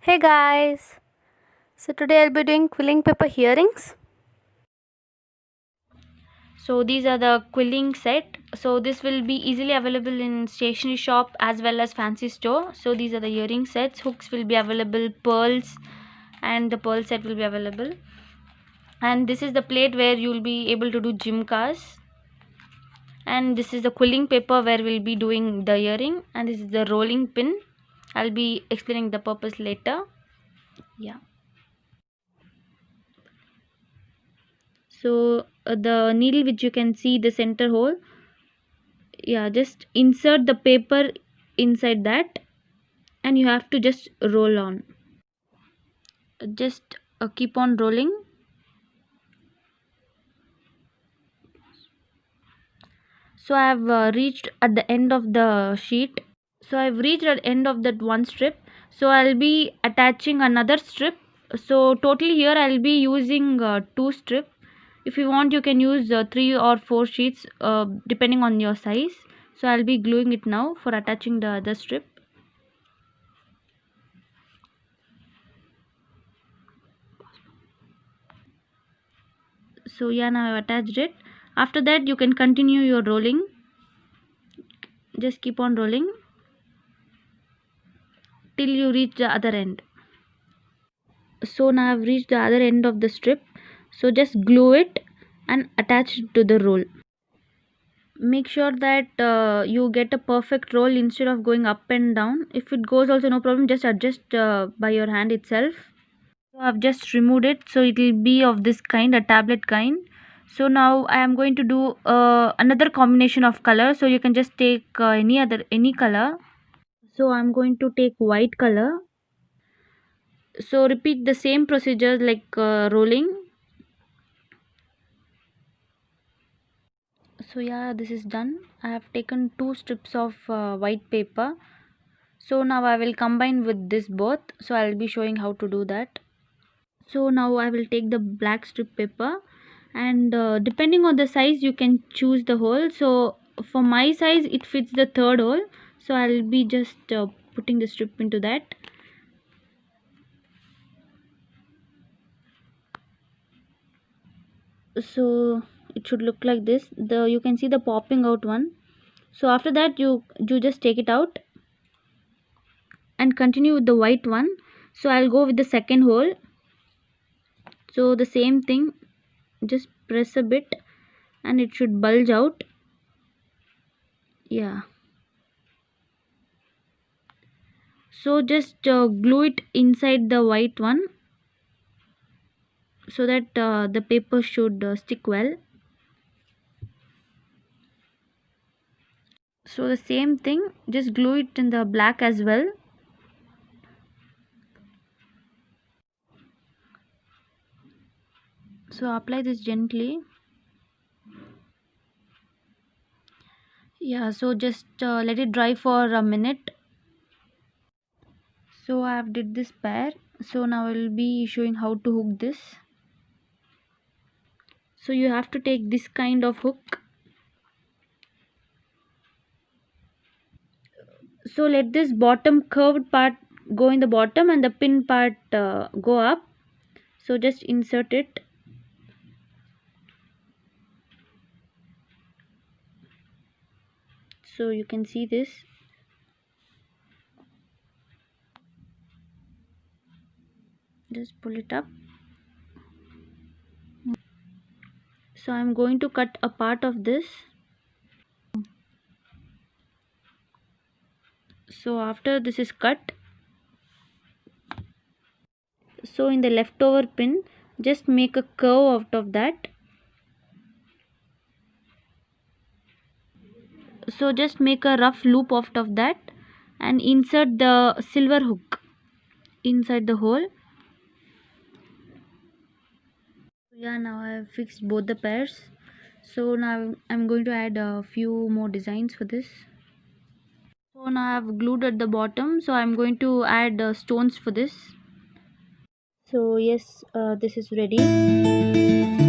Hey guys, so today I'll be doing quilling paper earrings. So these are the quilling set. So this will be easily available in stationery shop as well as fancy store. So these are the earring sets. Hooks will be available, pearls, and the pearl set will be available. And this is the plate where you will be able to do jimkas. And this is the quilling paper where we'll be doing the earring. And this is the rolling pin. I'll be explaining the purpose later. Yeah. So the needle which you can see the center hole, yeah, just insert the paper inside that and you have to just roll on, just keep on rolling. So I have reached at the end of the sheet. So I've reached at the end of that one strip, so I'll be attaching another strip. So totally here I'll be using two strip. If you want you can use three or four sheets depending on your size. So I'll be gluing it now for attaching the other strip. So yeah, now I've attached it. After that you can continue your rolling, just keep on rolling till you reach the other end. So now I've reached the other end of the strip, so just glue it and attach it to the roll. Make sure that you get a perfect roll instead of going up and down. If it goes also no problem, just adjust by your hand itself. So I've just removed it, so it will be of this kind, a tablet kind. So now I am going to do another combination of color. So you can just take any color. So I'm going to take white color. So repeat the same procedure like rolling. So yeah, this is done. I have taken two strips of white paper. So now I will combine with this both. So I'll be showing how to do that. So now I will take the black strip paper, and depending on the size you can choose the hole. So for my size it fits the third hole, so I'll be just putting the strip into that. So it should look like this. You can see the popping out one. So after that you just take it out and continue with the white one. So I'll go with the second hole. So the same thing, just press a bit and it should bulge out. Yeah, so just glue it inside the white one so that the paper should stick well. So the same thing, just glue it in the black as well. So apply this gently. Yeah, so just let it dry for a minute. So I have did this pair. So now I will be showing how to hook this. So you have to take this kind of hook. So let this bottom curved part go in the bottom and the pin part go up. So just insert it. So you can see this. Just pull it up. So I'm going to cut a part of this. So after this is cut, so in the leftover pin just make a curve out of that. So just make a rough loop out of that and insert the silver hook inside the hole. Yeah, now I have fixed both the pairs. So now I'm going to add a few more designs for this. So now I have glued at the bottom, so I'm going to add stones for this. So yes, this is ready.